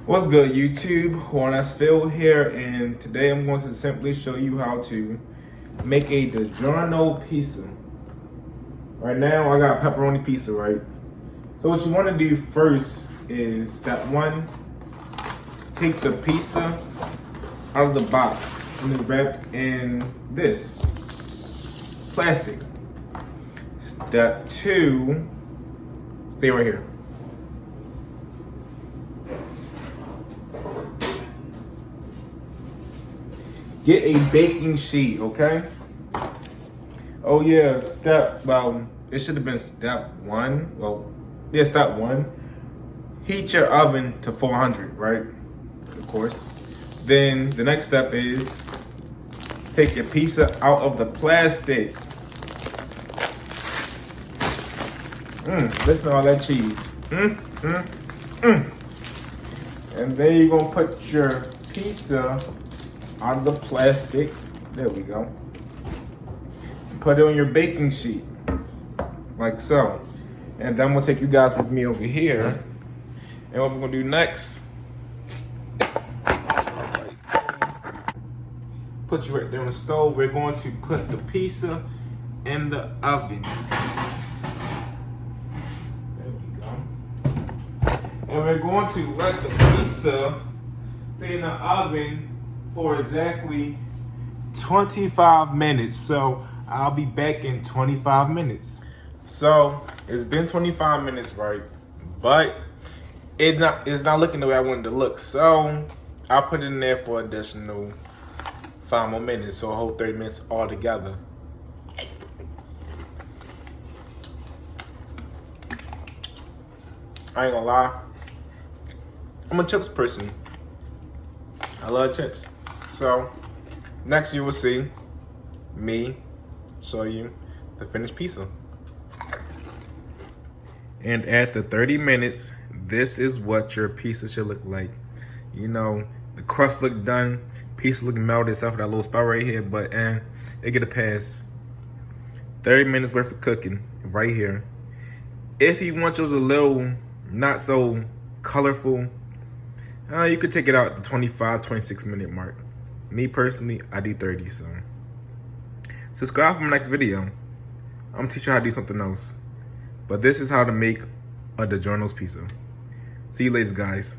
What's good, YouTube? Juanes Phil here, and today I'm going to simply show you how to make a Digiorno pizza. Right now, I got pepperoni pizza, right? So what you want to do first is step one, take the pizza out of the box and then wrap in this plastic. Step two, stay right here. Get a baking sheet, okay? Oh yeah, it should have been step one. Step one. Heat your oven to 400, right? Of course. Then the next step is take your pizza out of the plastic. Listen to all that cheese. And then you're gonna put your pizza out of the plastic. There we go. Put it on your baking sheet, like so. And then I'm gonna take you guys with me over here. And what we're gonna do next, put you right there on the stove. We're going to put the pizza in the oven. There we go. And we're going to let the pizza stay in the oven for exactly 25 minutes. So I'll be back in 25 minutes. So it's been 25 minutes, right? But it's not looking the way I wanted to look. So I'll put it in there for additional 5 more minutes. So a whole 30 minutes all together. I ain't gonna lie, I'm a chips person. I love chips. So next you will see me show you the finished pizza. And after 30 minutes, this is what your pizza should look like. You know, the crust look done, pizza look melted except for that little spot right here, but it get a pass. 30 minutes worth of cooking right here. If you want yours a little not so colorful, you could take it out at the 25, 26 minute mark. Me personally, I do 30, so. Subscribe for my next video. I'm gonna teach you how to do something else. But this is how to make a Digiorno's pizza. See you later, guys.